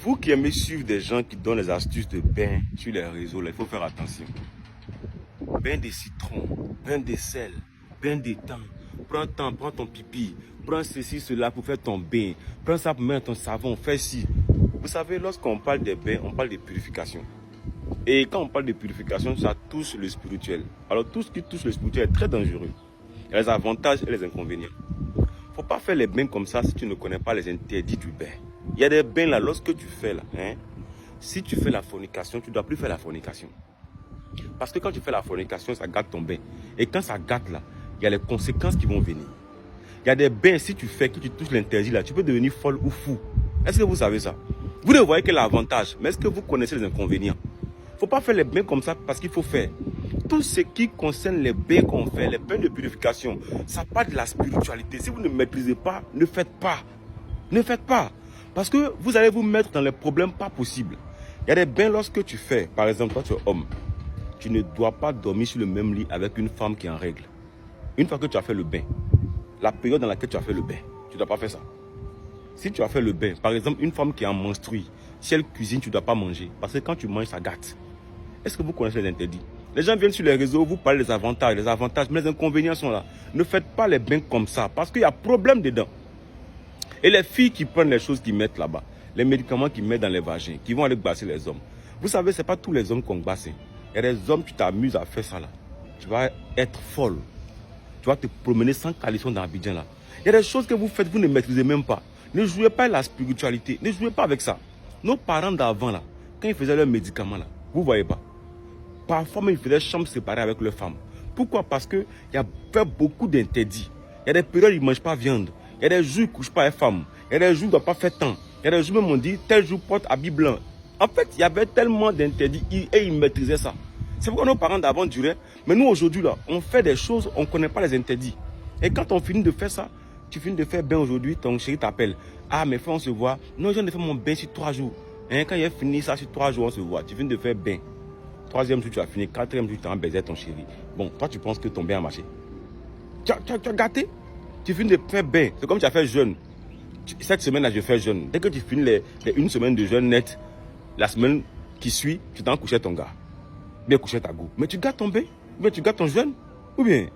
Vous qui aimez suivre des gens qui donnent les astuces de bain sur les réseaux, là, il faut faire attention. Bain de citron, bain de sel, bain d'étang. Prends ton pipi, prends ceci, cela pour faire ton bain. Prends ça pour mettre ton savon, fais ci. Vous savez, lorsqu'on parle des bains, on parle de purification. Et quand on parle de purification, ça touche le spirituel. Alors tout ce qui touche le spirituel est très dangereux. Il y a les avantages et les inconvénients. Il ne faut pas faire les bains comme ça si tu ne connais pas les interdits du bain. Il y a des bains là, lorsque tu fais là, si tu fais la fornication, tu ne dois plus faire la fornication. Parce que quand tu fais la fornication, ça gâte ton bain. Et quand ça gâte là, il y a les conséquences qui vont venir. Il y a des bains, si tu fais, que tu touches l'interdit là, tu peux devenir folle ou fou. Est-ce que vous savez ça? Vous ne voyez que l'avantage, mais est-ce que vous connaissez les inconvénients? Il ne faut pas faire les bains comme ça parce qu'il faut faire. Tout ce qui concerne les bains qu'on fait, les bains de purification, ça part de la spiritualité. Si vous ne maîtrisez pas, ne faites pas. Ne faites pas. Parce que vous allez vous mettre dans les problèmes pas possibles. Il y a des bains lorsque tu fais, par exemple, toi tu es homme, tu ne dois pas dormir sur le même lit avec une femme qui est en règle. Une fois que tu as fait le bain, la période dans laquelle tu as fait le bain, tu ne dois pas faire ça. Si tu as fait le bain, par exemple, une femme qui est en menstruée, si elle cuisine, tu ne dois pas manger. Parce que quand tu manges, ça gâte. Est-ce que vous connaissez les interdits? Les gens viennent sur les réseaux, vous parlez des avantages, mais les inconvénients sont là. Ne faites pas les bains comme ça, parce qu'il y a problème dedans. Et les filles qui prennent les choses qu'ils mettent là-bas, les médicaments qu'ils mettent dans les vagins, qui vont aller gbasser les hommes. Vous savez, ce n'est pas tous les hommes qu'on gbasse. Il y a des hommes, tu t'amuses à faire ça là. Tu vas être folle. Tu vas te promener sans caleçon dans Abidjan là. Il y a des choses que vous faites, vous ne maîtrisez même pas. Ne jouez pas la spiritualité. Ne jouez pas avec ça. Nos parents d'avant là, quand ils faisaient leurs médicaments là, vous ne voyez pas. Parfois même ils faisaient chambre séparée avec leurs femmes. Pourquoi? Parce qu'il y avait beaucoup d'interdits. Il y a des périodes où ils ne mangent pas viande. Il y a des jours où ils ne couchent pas avec femmes. Il y a des jours où ils ne doivent pas faire temps. Il y a des jours où on dit tel jour porte habit blanc. En fait, il y avait tellement d'interdits et ils maîtrisaient ça. C'est pourquoi nos parents d'avant duraient. Mais nous aujourd'hui là, on fait des choses, on ne connaît pas les interdits. Et quand on finit de faire ça, tu finis de faire bain aujourd'hui, ton chéri t'appelle. Ah mais frère, on se voit. Non, je viens de faire mon bain sur 3 jours. Quand il a fini ça sur 3 jours, on se voit. Tu viens de faire bain. 3e jour, tu as fini. 4e jour, tu as baisé ton chéri. Bon, toi, tu penses que ton bain a marché. Tu as gâté. Tu finis de faire bain. C'est comme tu as fait jeûne. Cette semaine-là, je fais jeûne. Dès que tu finis les 1 semaine de jeûne net, la semaine qui suit, tu t'en couches ton gars. Bien coucher ta go. Mais tu gâtes ton bain. Ou bien tu gâtes ton jeûne. Ou bien